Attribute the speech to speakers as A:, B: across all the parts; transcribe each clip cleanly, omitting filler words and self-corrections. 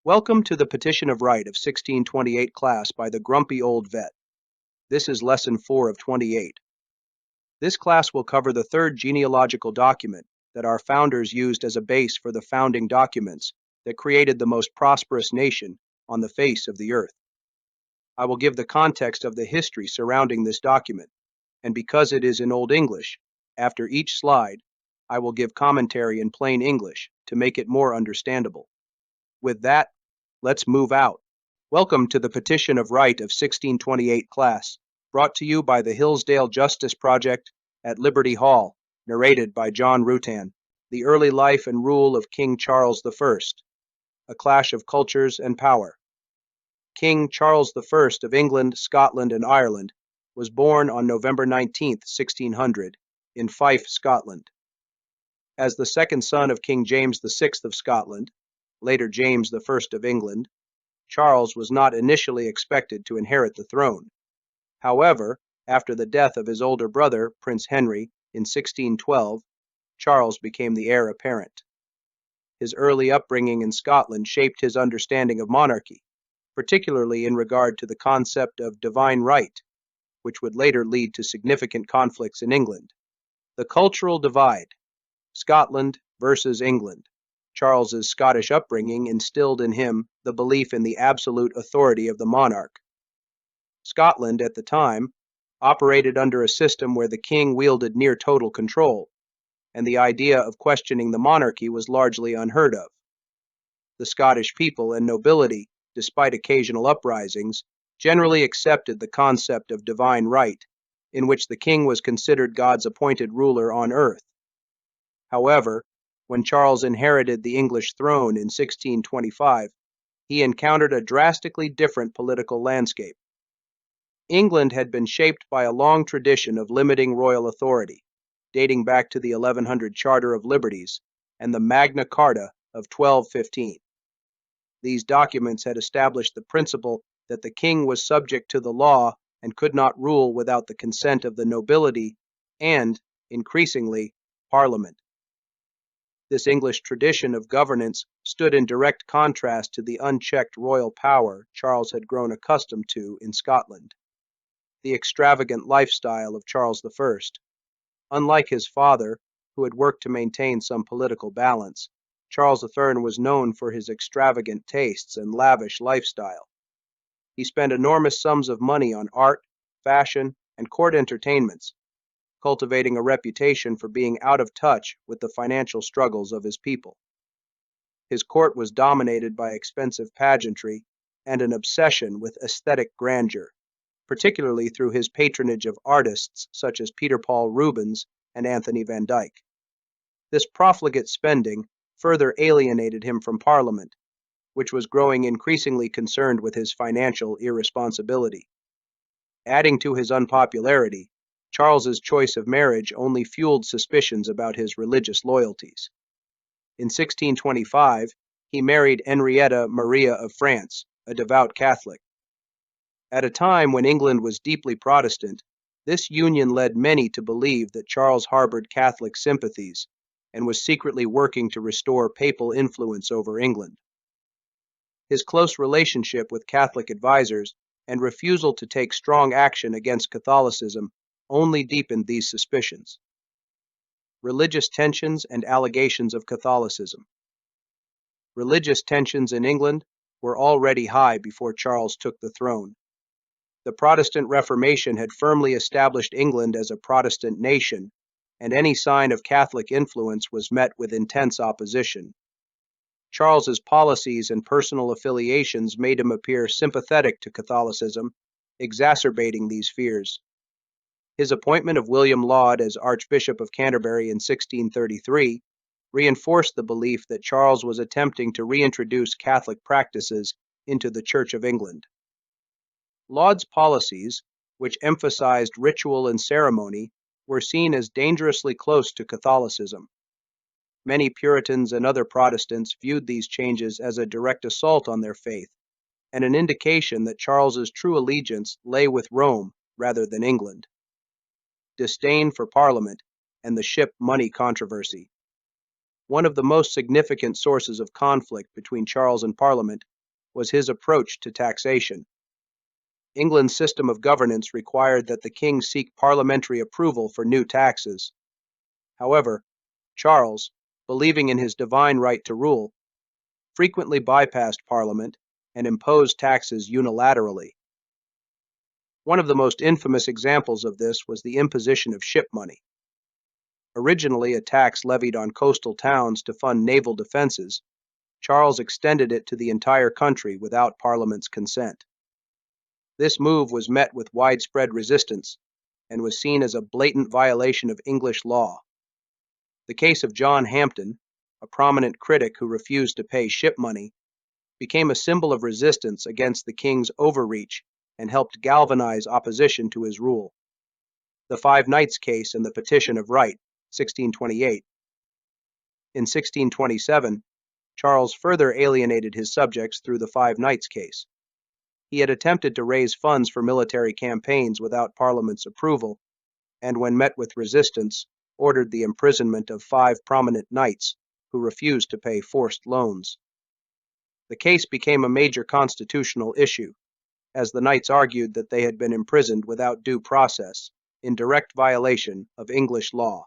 A: Welcome to the Petition of Right of 1628 class by the Grumpy Old Vet. This is Lesson 4 of 28. This class will cover the third genealogical document that our founders used as a base for the founding documents that created the most prosperous nation on the face of the earth. I will give the context of the history surrounding this document, and because it is in Old English, after each slide, I will give commentary in plain English to make it more understandable. With that, let's move out. Welcome to the Petition of Right of 1628 class, brought to you by the Hillsdale Justice Project at Liberty Hall, narrated by John Rutan. The Early Life and Rule of King Charles I, A Clash of Cultures and Power. King Charles I of England, Scotland, and Ireland was born on November 19, 1600, in Fife, Scotland. As the second son of King James VI of Scotland, later James I of England, Charles was not initially expected to inherit the throne. However, after the death of his older brother, Prince Henry, in 1612, Charles became the heir apparent. His early upbringing in Scotland shaped his understanding of monarchy, particularly in regard to the concept of divine right, which would later lead to significant conflicts in England. The cultural divide, Scotland versus England. Charles's Scottish upbringing instilled in him the belief in the absolute authority of the monarch. Scotland, at the time, operated under a system where the king wielded near total control, and the idea of questioning the monarchy was largely unheard of. The Scottish people and nobility, despite occasional uprisings, generally accepted the concept of divine right, in which the king was considered God's appointed ruler on earth. However, when Charles inherited the English throne in 1625, he encountered a drastically different political landscape. England had been shaped by a long tradition of limiting royal authority, dating back to the 1100 Charter of Liberties and the Magna Carta of 1215. These documents had established the principle that the king was subject to the law and could not rule without the consent of the nobility and, increasingly, Parliament. This English tradition of governance stood in direct contrast to the unchecked royal power Charles had grown accustomed to in Scotland. The extravagant lifestyle of Charles I. Unlike his father, who had worked to maintain some political balance, Charles III was known for his extravagant tastes and lavish lifestyle. He spent enormous sums of money on art, fashion, and court entertainments, cultivating a reputation for being out of touch with the financial struggles of his people. His court was dominated by expensive pageantry and an obsession with aesthetic grandeur, particularly through his patronage of artists such as Peter Paul Rubens and Anthony van Dyck. This profligate spending further alienated him from Parliament, which was growing increasingly concerned with his financial irresponsibility. Adding to his unpopularity, Charles's choice of marriage only fueled suspicions about his religious loyalties. In 1625, he married Henrietta Maria of France, a devout Catholic. At a time when England was deeply Protestant, this union led many to believe that Charles harbored Catholic sympathies and was secretly working to restore papal influence over England. His close relationship with Catholic advisors and refusal to take strong action against Catholicism only deepened these suspicions. Religious tensions and allegations of Catholicism. Religious tensions in England were already high before Charles took the throne. The Protestant Reformation had firmly established England as a Protestant nation, and any sign of Catholic influence was met with intense opposition. Charles's policies and personal affiliations made him appear sympathetic to Catholicism, exacerbating these fears. His appointment of William Laud as Archbishop of Canterbury in 1633 reinforced the belief that Charles was attempting to reintroduce Catholic practices into the Church of England. Laud's policies, which emphasized ritual and ceremony, were seen as dangerously close to Catholicism. Many Puritans and other Protestants viewed these changes as a direct assault on their faith, and an indication that Charles's true allegiance lay with Rome rather than England. Disdain for Parliament and the ship money controversy. One of the most significant sources of conflict between Charles and Parliament was his approach to taxation. England's system of governance required that the king seek parliamentary approval for new taxes. However, Charles, believing in his divine right to rule, frequently bypassed Parliament and imposed taxes unilaterally. One of the most infamous examples of this was the imposition of ship money. Originally a tax levied on coastal towns to fund naval defenses, Charles extended it to the entire country without Parliament's consent. This move was met with widespread resistance and was seen as a blatant violation of English law. The case of John Hampden, a prominent critic who refused to pay ship money, became a symbol of resistance against the king's overreach and helped galvanize opposition to his rule. The Five Knights case and the Petition of Right, 1628. In 1627, Charles further alienated his subjects through the Five Knights case. He had attempted to raise funds for military campaigns without Parliament's approval, and when met with resistance, ordered the imprisonment of 5 prominent knights who refused to pay forced loans. The case became a major constitutional issue, as the knights argued that they had been imprisoned without due process, in direct violation of English law.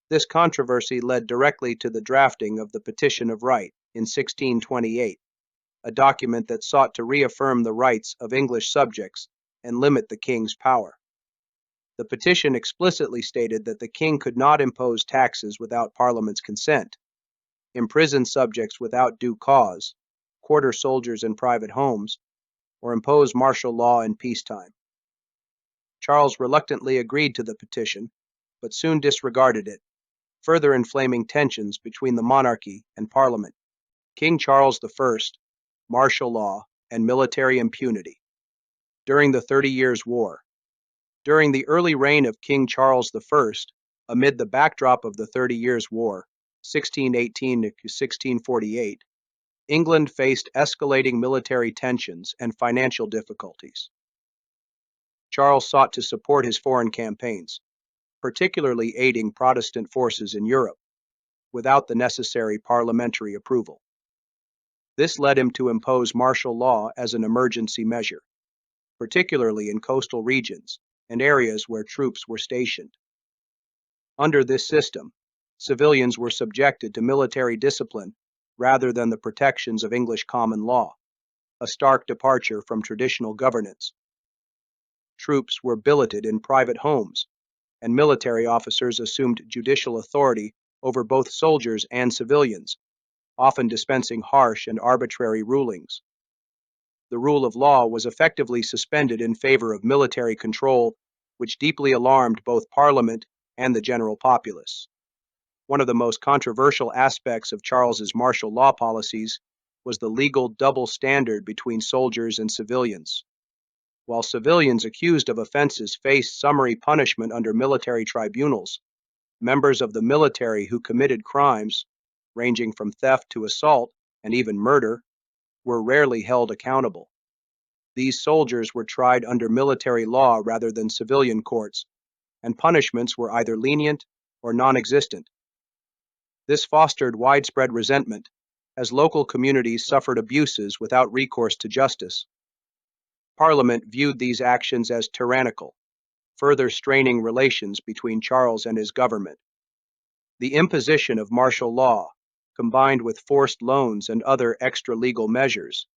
A: This controversy led directly to the drafting of the Petition of Right in 1628, a document that sought to reaffirm the rights of English subjects and limit the king's power. The petition explicitly stated that the king could not impose taxes without Parliament's consent, imprison subjects without due cause, quarter soldiers in private homes, or impose martial law in peacetime. Charles reluctantly agreed to the petition, but soon disregarded it, further inflaming tensions between the monarchy and Parliament. King Charles I, martial law, and military impunity. During the 30 Years' War. During the early reign of King Charles I, amid the backdrop of the 30 Years' War, 1618 to 1648, England faced escalating military tensions and financial difficulties. Charles sought to support his foreign campaigns, particularly aiding Protestant forces in Europe, without the necessary parliamentary approval. This led him to impose martial law as an emergency measure, particularly in coastal regions and areas where troops were stationed. Under this system, civilians were subjected to military discipline rather than the protections of English common law, a stark departure from traditional governance. Troops were billeted in private homes, and military officers assumed judicial authority over both soldiers and civilians, often dispensing harsh and arbitrary rulings. The rule of law was effectively suspended in favor of military control, which deeply alarmed both Parliament and the general populace. One of the most controversial aspects of Charles's martial law policies was the legal double standard between soldiers and civilians. While civilians accused of offenses faced summary punishment under military tribunals, members of the military who committed crimes, ranging from theft to assault and even murder, were rarely held accountable. These soldiers were tried under military law rather than civilian courts, and punishments were either lenient or non-existent. This fostered widespread resentment, as local communities suffered abuses without recourse to justice. Parliament viewed these actions as tyrannical, further straining relations between Charles and his government. The imposition of martial law, combined with forced loans and other extra-legal measures,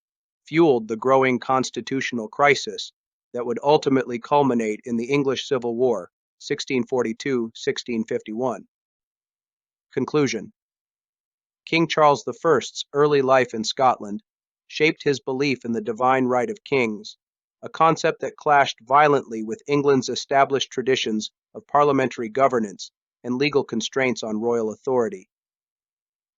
A: fueled the growing constitutional crisis that would ultimately culminate in the English Civil War, 1642-1651. Conclusion. King Charles I's early life in Scotland shaped his belief in the divine right of kings, a concept that clashed violently with England's established traditions of parliamentary governance and legal constraints on royal authority.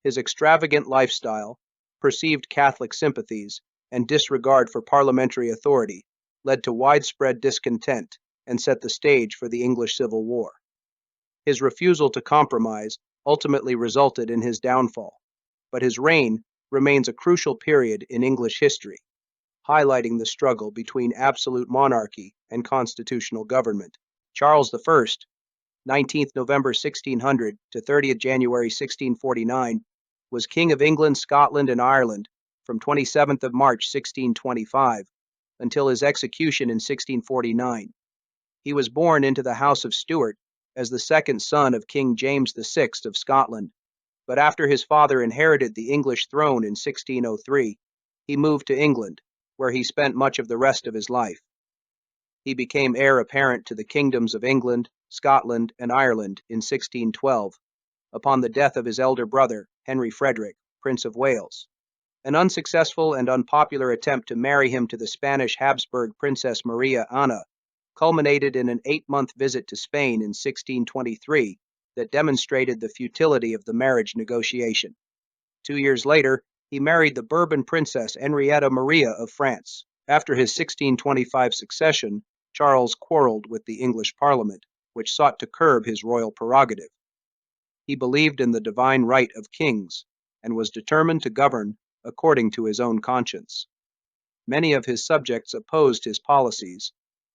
A: His extravagant lifestyle, perceived Catholic sympathies, and disregard for parliamentary authority led to widespread discontent and set the stage for the English Civil War. His refusal to compromise ultimately resulted in his downfall, but his reign remains a crucial period in English history, highlighting the struggle between absolute monarchy and constitutional government. Charles I, 19th November 1600 to 30th January 1649, was King of England, Scotland, and Ireland from 27th of March 1625 until his execution in 1649. He was born into the House of Stuart as the second son of King James VI of Scotland, but after his father inherited the English throne in 1603, he moved to England, where he spent much of the rest of his life. He became heir apparent to the kingdoms of England, Scotland, and Ireland in 1612, upon the death of his elder brother, Henry Frederick, Prince of Wales. An unsuccessful and unpopular attempt to marry him to the Spanish Habsburg Princess Maria Ana culminated in an 8-month visit to Spain in 1623 that demonstrated the futility of the marriage negotiation. 2 years later, he married the Bourbon Princess Henrietta Maria of France. After his 1625 succession, Charles quarreled with the English Parliament, which sought to curb his royal prerogative. He believed in the divine right of kings and was determined to govern according to his own conscience. Many of his subjects opposed his policies,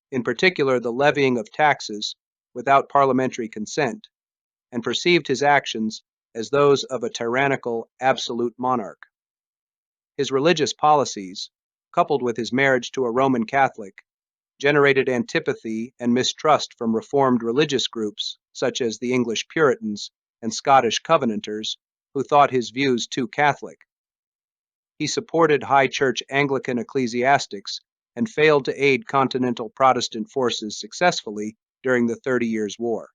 A: in particular the levying of taxes without parliamentary consent, and perceived his actions as those of a tyrannical, absolute monarch. His religious policies, coupled with his marriage to a Roman Catholic, generated antipathy and mistrust from Reformed religious groups such as the English Puritans and Scottish Covenanters, who thought his views too Catholic. He supported high church Anglican ecclesiastics and failed to aid continental Protestant forces successfully during the 30 Years' War.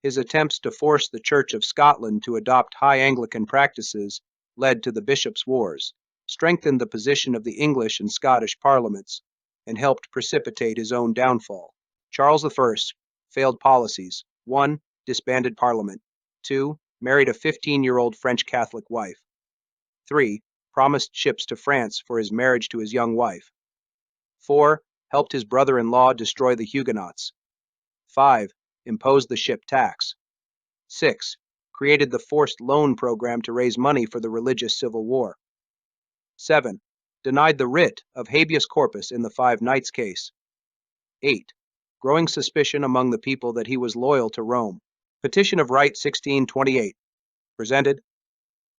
A: His attempts to force the Church of Scotland to adopt high Anglican practices led to the Bishops' Wars, strengthened the position of the English and Scottish parliaments, and helped precipitate his own downfall. Charles I failed policies. 1. Disbanded Parliament. 2. Married a 15-year-old French Catholic wife. 3. Promised ships to France for his marriage to his young wife. 4. Helped his brother-in-law destroy the Huguenots. 5. Imposed the ship tax. 6. Created the forced loan program to raise money for the religious civil war. 7. Denied the writ of habeas corpus in the Five Knights case. 8. Growing suspicion among the people that he was loyal to Rome. Petition of Right 1628. Presented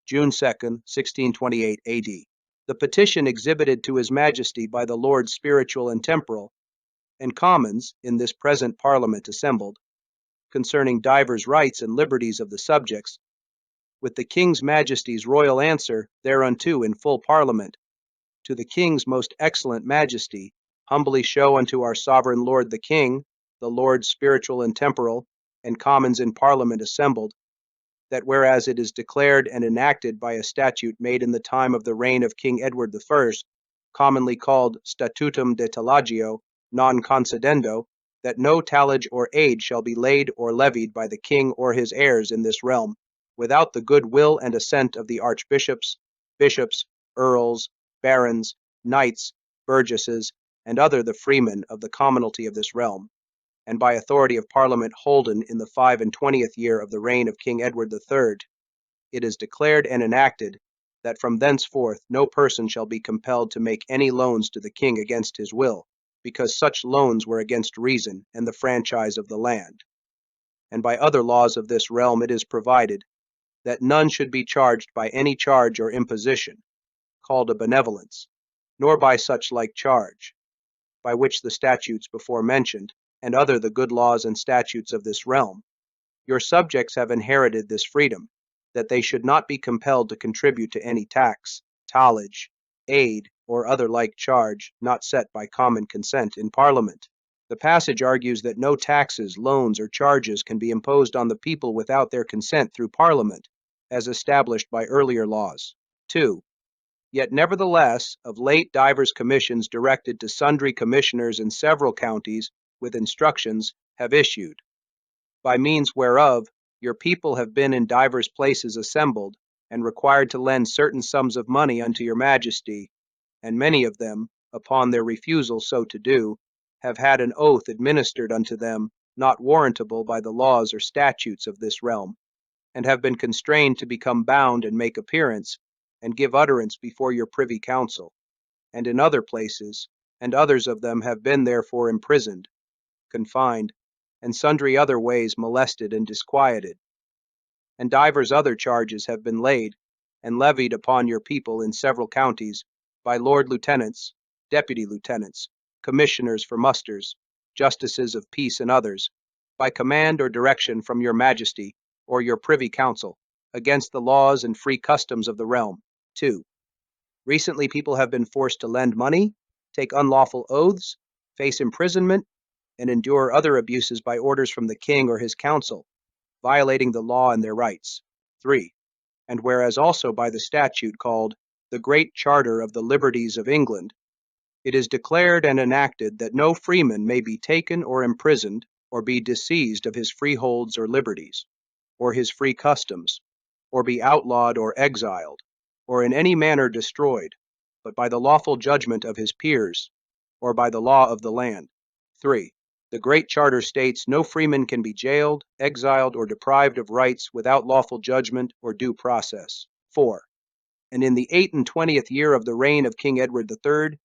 A: June 2, 1628 A.D. The petition exhibited to His Majesty by the Lords Spiritual and Temporal, and Commons in this present Parliament assembled, concerning divers rights and liberties of the subjects, with the King's Majesty's royal answer thereunto in full Parliament, to the King's most excellent Majesty, humbly show unto our Sovereign Lord the King, the Lords Spiritual and Temporal, and Commons in Parliament assembled, that whereas it is declared and enacted by a statute made in the time of the reign of King Edward I, commonly called Statutum de Tallagio non concedendo, that no tallage or aid shall be laid or levied by the king or his heirs in this realm, without the good will and assent of the archbishops, bishops, earls, barons, knights, burgesses, and other the freemen of the commonalty of this realm, and by authority of Parliament holden in the 25th year of the reign of King Edward III, it is declared and enacted that from thenceforth no person shall be compelled to make any loans to the king against his will, because such loans were against reason and the franchise of the land. And by other laws of this realm it is provided that none should be charged by any charge or imposition, called a benevolence, nor by such like charge, by which the statutes before mentioned, and other the good laws and statutes of this realm, your subjects have inherited this freedom, that they should not be compelled to contribute to any tax, tallage, aid, or other like charge not set by common consent in Parliament. The passage argues that no taxes, loans, or charges can be imposed on the people without their consent through Parliament, as established by earlier laws. 2. Yet nevertheless, of late divers commissions directed to sundry commissioners in several counties with instructions have issued, by means whereof your people have been in divers places assembled, and required to lend certain sums of money unto your Majesty, and many of them, upon their refusal so to do, have had an oath administered unto them not warrantable by the laws or statutes of this realm, and have been constrained to become bound and make appearance, and give utterance before your privy council, and in other places, and others of them have been therefore imprisoned, confined, and sundry other ways molested and disquieted. And divers other charges have been laid, and levied upon your people in several counties by Lord Lieutenants, Deputy Lieutenants, Commissioners for musters, Justices of Peace and others, by command or direction from your Majesty or your Privy Council, against the laws and free customs of the realm. 2. Recently people have been forced to lend money, take unlawful oaths, face imprisonment, and endure other abuses by orders from the king or his council, violating the law and their rights. 3. And whereas also by the statute called the Great Charter of the Liberties of England, it is declared and enacted that no freeman may be taken or imprisoned or be disseized of his freeholds or liberties, or his free customs, or be outlawed or exiled, or in any manner destroyed, but by the lawful judgment of his peers, or by the law of the land. 3. The Great Charter states no freeman can be jailed, exiled, or deprived of rights without lawful judgment or due process. 4. And in the 28th year of the reign of King Edward III,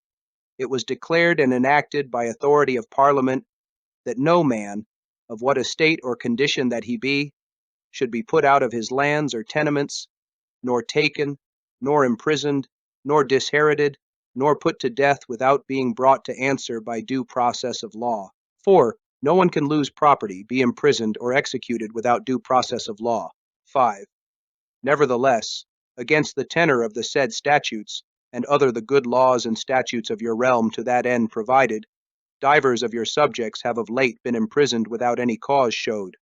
A: it was declared and enacted by authority of Parliament that no man, of what estate or condition that he be, should be put out of his lands or tenements, nor taken, nor imprisoned, nor disherited, nor put to death without being brought to answer by due process of law. 4. No one can lose property, be imprisoned, or executed without due process of law. 5. Nevertheless, against the tenor of the said statutes, and other the good laws and statutes of your realm to that end provided, divers of your subjects have of late been imprisoned without any cause showed.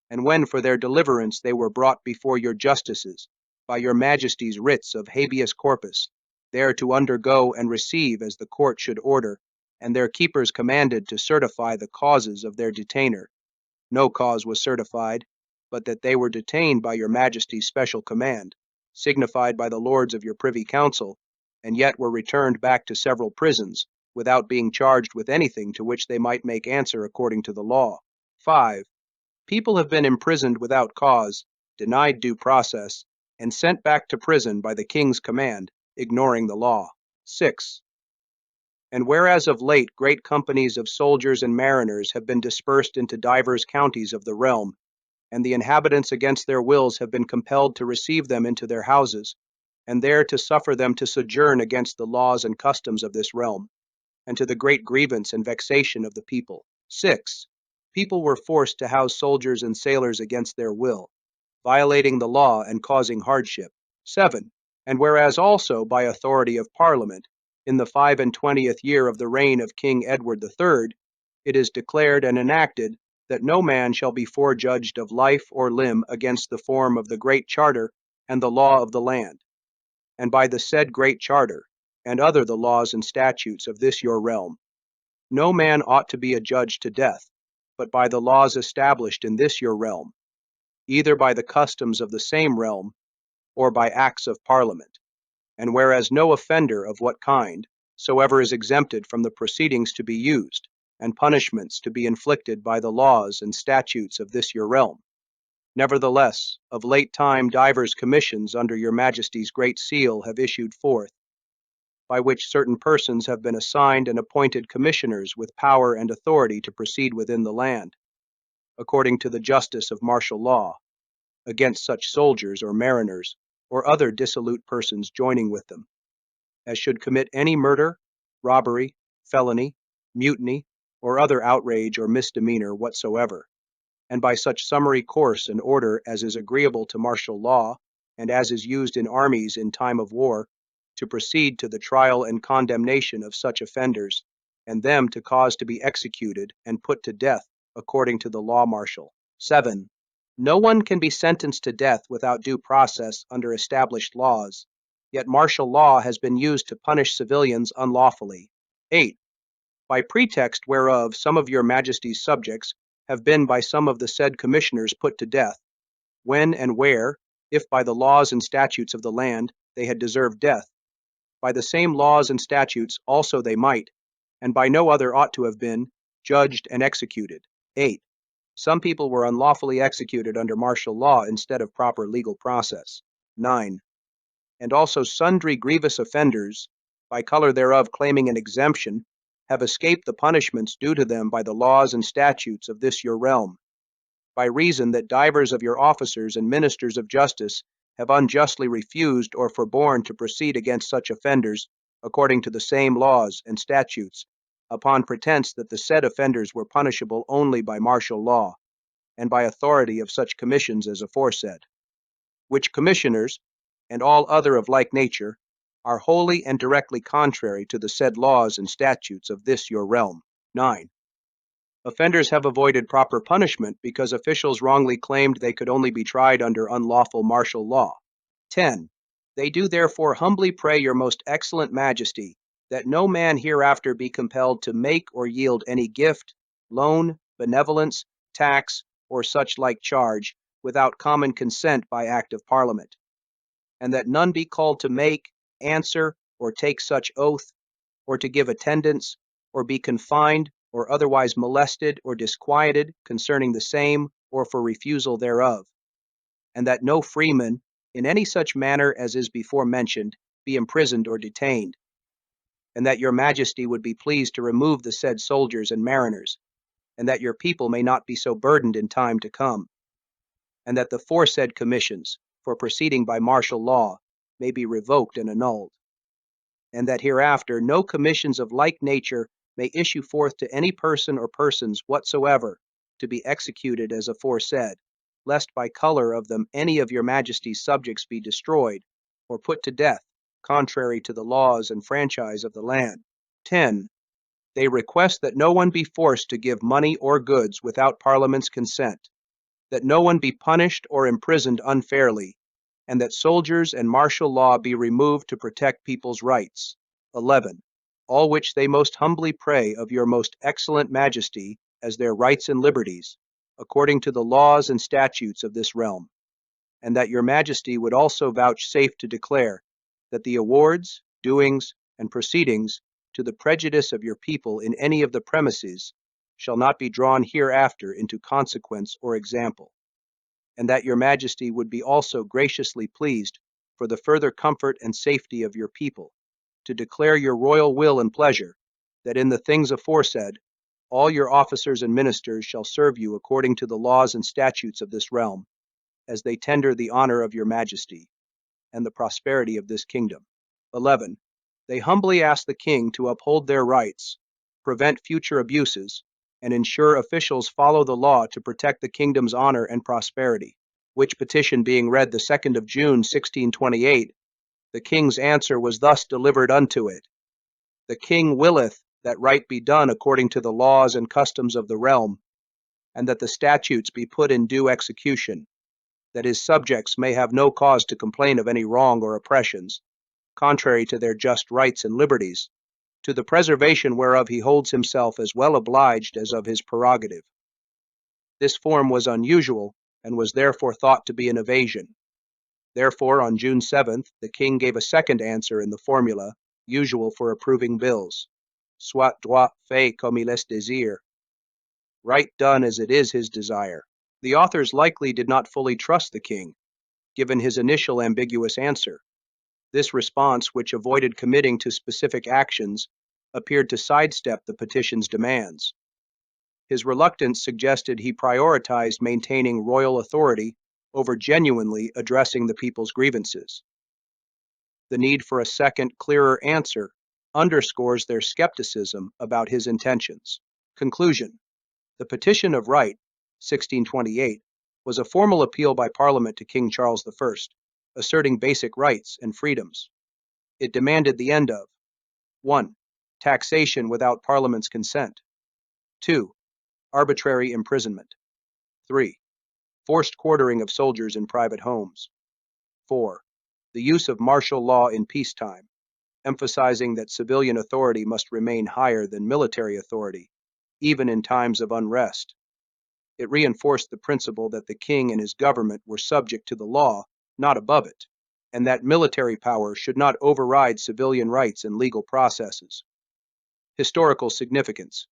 A: And when for their deliverance they were brought before your justices, by your Majesty's writs of habeas corpus, there to undergo and receive as the court should order, and their keepers commanded to certify the causes of their detainer, no cause was certified, but that they were detained by your Majesty's special command, signified by the lords of your Privy Council, and yet were returned back to several prisons, without being charged with anything to which they might make answer according to the law. 5. People have been imprisoned without cause, denied due process, and sent back to prison by the king's command, ignoring the law. 6. And whereas of late great companies of soldiers and mariners have been dispersed into divers counties of the realm, and the inhabitants against their wills have been compelled to receive them into their houses, and there to suffer them to sojourn against the laws and customs of this realm, and to the great grievance and vexation of the people. 6. People were forced to house soldiers and sailors against their will, violating the law and causing hardship. 7. And whereas also by authority of Parliament, in the 25th year of the reign of King Edward III, it is declared and enacted that no man shall be forejudged of life or limb against the form of the Great Charter and the law of the land, and by the said Great Charter, and other the laws and statutes of this your realm, no man ought to be adjudged to death, but by the laws established in this your realm, either by the customs of the same realm, or by acts of Parliament. And whereas no offender of what kind soever is exempted from the proceedings to be used, and punishments to be inflicted by the laws and statutes of this your realm. Nevertheless, of late time divers commissions under your Majesty's great seal have issued forth, by which certain persons have been assigned and appointed commissioners with power and authority to proceed within the land, according to the justice of martial law, against such soldiers or mariners, or other dissolute persons joining with them, as should commit any murder, robbery, felony, mutiny, or other outrage or misdemeanor whatsoever, and by such summary course and order as is agreeable to martial law, and as is used in armies in time of war, to proceed to the trial and condemnation of such offenders, and them to cause to be executed and put to death according to the law martial. 7. No one can be sentenced to death without due process under established laws, yet martial law has been used to punish civilians unlawfully. 8. By pretext whereof some of your Majesty's subjects have been by some of the said commissioners put to death, when and where, if by the laws and statutes of the land they had deserved death, by the same laws and statutes also they might, and by no other ought to have been, judged and executed. 8. Some people were unlawfully executed under martial law instead of proper legal process. 9. And also sundry grievous offenders, by color thereof claiming an exemption, have escaped the punishments due to them by the laws and statutes of this your realm, by reason that divers of your officers and ministers of justice have unjustly refused or forborne to proceed against such offenders according to the same laws and statutes, upon pretense that the said offenders were punishable only by martial law, and by authority of such commissions as aforesaid, which commissioners, and all other of like nature, are wholly and directly contrary to the said laws and statutes of this your realm. 9. Offenders have avoided proper punishment because officials wrongly claimed they could only be tried under unlawful martial law. 10. They do therefore humbly pray your most excellent majesty that no man hereafter be compelled to make or yield any gift, loan, benevolence, tax, or such like charge without common consent by act of Parliament, and that none be called to make, answer, or take such oath, or to give attendance, or be confined, or otherwise molested or disquieted concerning the same, or for refusal thereof, and that no freeman, in any such manner as is before mentioned, be imprisoned or detained, and that your majesty would be pleased to remove the said soldiers and mariners, and that your people may not be so burdened in time to come, and that the foresaid commissions for proceeding by martial law may be revoked and annulled, and that hereafter no commissions of like nature may issue forth to any person or persons whatsoever to be executed as aforesaid, lest by color of them any of your majesty's subjects be destroyed or put to death, contrary to the laws and franchise of the land. 10. They request that no one be forced to give money or goods without Parliament's consent, that no one be punished or imprisoned unfairly, and that soldiers and martial law be removed to protect people's rights. 11. All which they most humbly pray of your most excellent majesty as their rights and liberties, according to the laws and statutes of this realm, and that your majesty would also vouchsafe to declare that the awards, doings, and proceedings to the prejudice of your people in any of the premises shall not be drawn hereafter into consequence or example, and that your majesty would be also graciously pleased, for the further comfort and safety of your people, to declare your royal will and pleasure, that in the things aforesaid, all your officers and ministers shall serve you according to the laws and statutes of this realm, as they tender the honor of your majesty, and the prosperity of this kingdom. 11. They humbly ask the king to uphold their rights, prevent future abuses, and ensure officials follow the law to protect the kingdom's honor and prosperity. Which petition being read the 2nd of June, 1628, the king's answer was thus delivered unto it: The king willeth that right be done according to the laws and customs of the realm, and that the statutes be put in due execution, that his subjects may have no cause to complain of any wrong or oppressions, contrary to their just rights and liberties, to the preservation whereof he holds himself as well obliged as of his prerogative. This form was unusual, and was therefore thought to be an evasion. Therefore, on June 7th, the king gave a second answer in the formula usual for approving bills: soit droit fait comme il est désir, right done as it is his desire. The authors likely did not fully trust the king, given his initial ambiguous answer. This response, which avoided committing to specific actions, appeared to sidestep the petition's demands. His reluctance suggested he prioritized maintaining royal authority over genuinely addressing the people's grievances. The need for a second, clearer answer underscores their skepticism about his intentions. Conclusion: the Petition of Right, 1628, was a formal appeal by Parliament to King Charles I, asserting basic rights and freedoms. It demanded the end of 1. Taxation without Parliament's consent. 2. Arbitrary imprisonment. 3. Forced quartering of soldiers in private homes. 4. The use of martial law in peacetime, emphasizing that civilian authority must remain higher than military authority, even in times of unrest. It reinforced the principle that the king and his government were subject to the law, not above it, and that military power should not override civilian rights and legal processes. Historical significance: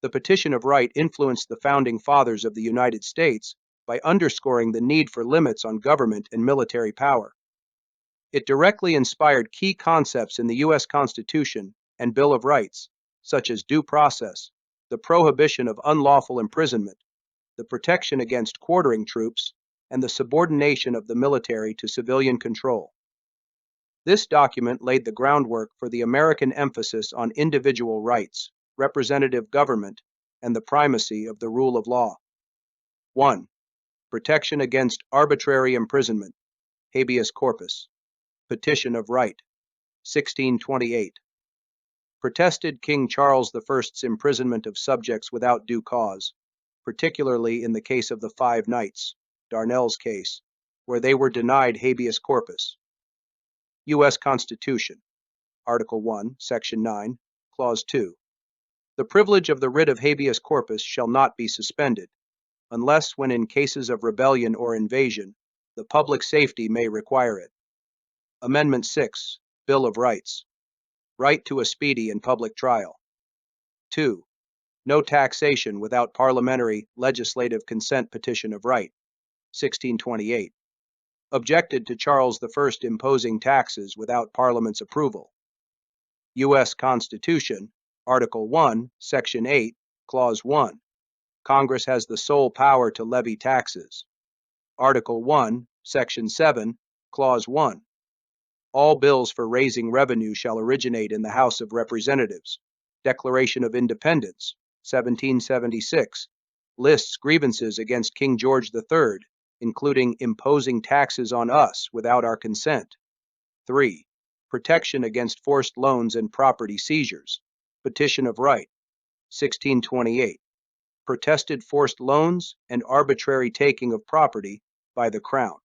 A: the Petition of Right influenced the founding fathers of the United States by underscoring the need for limits on government and military power. It directly inspired key concepts in the U.S. Constitution and Bill of Rights, such as due process, the prohibition of unlawful imprisonment, the protection against quartering troops, and the subordination of the military to civilian control. This document laid the groundwork for the American emphasis on individual rights, representative government, and the primacy of the rule of law. 1. Protection against arbitrary imprisonment, habeas corpus, Petition of Right, 1628. Protested King Charles I's imprisonment of subjects without due cause, particularly in the case of the 5 Knights, Darnell's case, where they were denied habeas corpus. U.S. Constitution, Article 1, Section 9, Clause 2. The privilege of the writ of habeas corpus shall not be suspended, unless when in cases of rebellion or invasion, the public safety may require it. Amendment 6, Bill of Rights. Right to a speedy and public trial. 2. No taxation without parliamentary legislative consent petition of right, 1628. Objected to Charles I imposing taxes without Parliament's approval. U.S. Constitution, Article 1, Section 8, Clause 1. Congress has the sole power to levy taxes. Article 1, Section 7, Clause 1. All bills for raising revenue shall originate in the House of Representatives. Declaration of Independence, 1776, lists grievances against King George III, including imposing taxes on us without our consent. 3. Protection against forced loans and property seizures. Petition of Right, 1628. Protested forced loans and arbitrary taking of property by the Crown.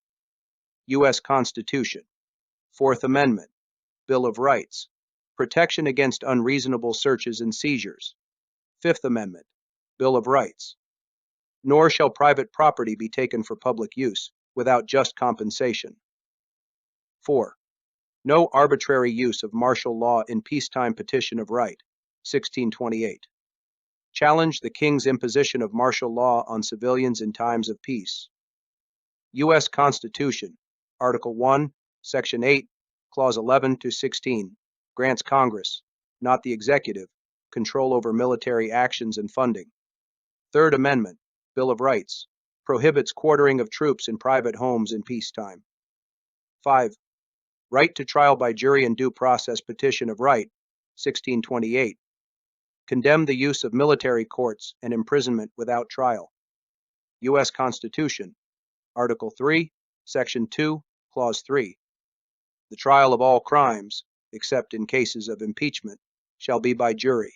A: U.S. Constitution. Fourth Amendment, Bill of Rights. Protection against unreasonable searches and seizures. Fifth Amendment, Bill of Rights. Nor shall private property be taken for public use without just compensation. 4. No arbitrary use of martial law in peacetime petition of right, 1628. Challenge the King's imposition of martial law on civilians in times of peace. U.S. Constitution, Article 1, Section 8, Clause 11 to 16, grants Congress, not the executive, control over military actions and funding. Third Amendment, Bill of Rights, prohibits quartering of troops in private homes in peacetime. 5. Right to trial by jury and due process petition of right, 1628. Condemn the use of military courts and imprisonment without trial. U.S. Constitution, Article 3, Section 2, Clause 3. The trial of all crimes, except in cases of impeachment, shall be by jury.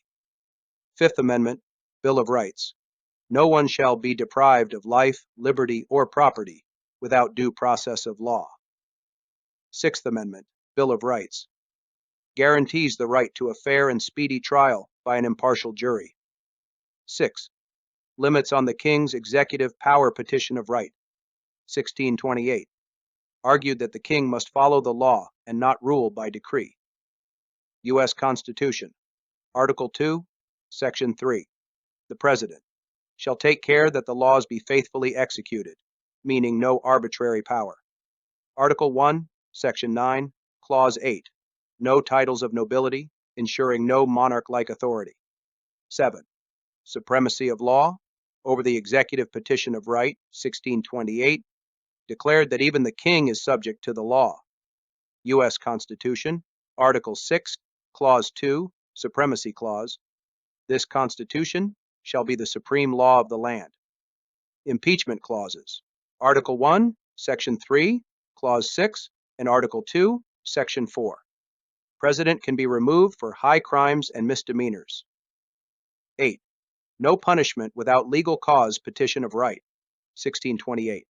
A: Fifth Amendment, Bill of Rights. No one shall be deprived of life, liberty, or property without due process of law. Sixth Amendment, Bill of Rights. Guarantees the right to a fair and speedy trial by an impartial jury. 6. Limits on the King's executive power petition of right, 1628. Argued that the King must follow the law and not rule by decree. U.S. Constitution, Article 2, Section 3. The President shall take care that the laws be faithfully executed, meaning no arbitrary power. Article 1, Section 9, Clause 8. No titles of nobility, ensuring no monarch-like authority. 7. Supremacy of law over the executive petition of right, 1628, declared that even the King is subject to the law. U.S. Constitution, Article 6, Clause 2, Supremacy Clause. This Constitution shall be the supreme law of the land. Impeachment clauses. Article 1, Section 3, Clause 6, and Article 2, Section 4. President can be removed for high crimes and misdemeanors. 8. No punishment without legal cause petition of right, 1628.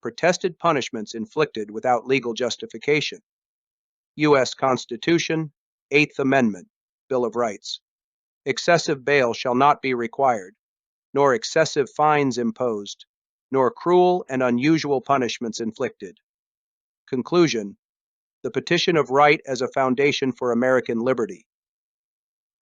A: Protested punishments inflicted without legal justification. U.S. Constitution, Eighth Amendment, Bill of Rights. Excessive bail shall not be required, nor excessive fines imposed, nor cruel and unusual punishments inflicted. Conclusion: the Petition of Right as a foundation for American liberty.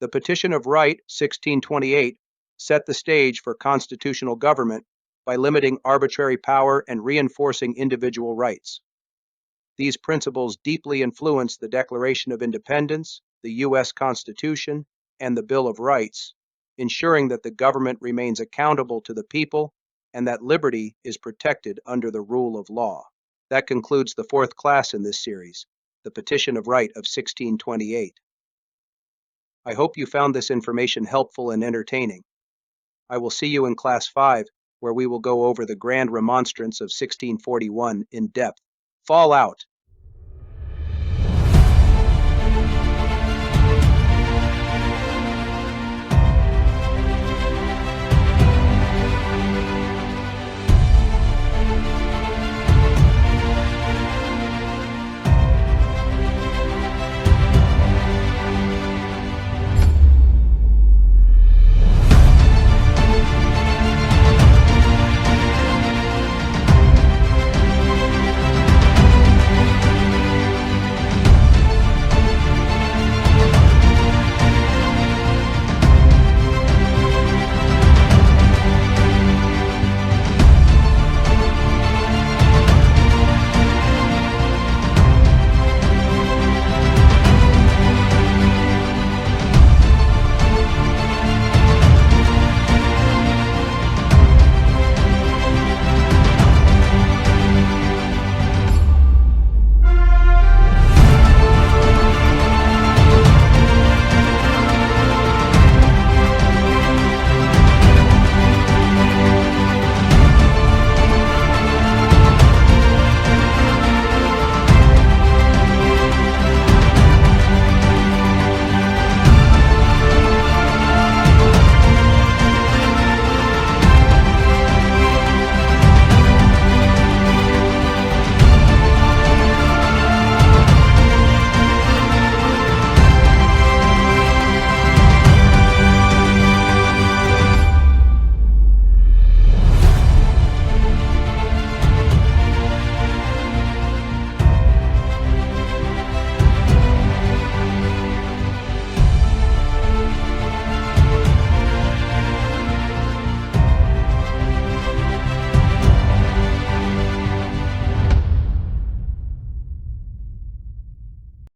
A: The Petition of Right, 1628, set the stage for constitutional government by limiting arbitrary power and reinforcing individual rights. These principles deeply influenced the Declaration of Independence, the U.S. Constitution, and the Bill of Rights, ensuring that the government remains accountable to the people and that liberty is protected under the rule of law. That concludes the fourth class in this series, the Petition of Right of 1628. I hope you found this information helpful and entertaining. I will see you in Class 5, where we will go over the Grand Remonstrance of 1641 in depth. Fall out!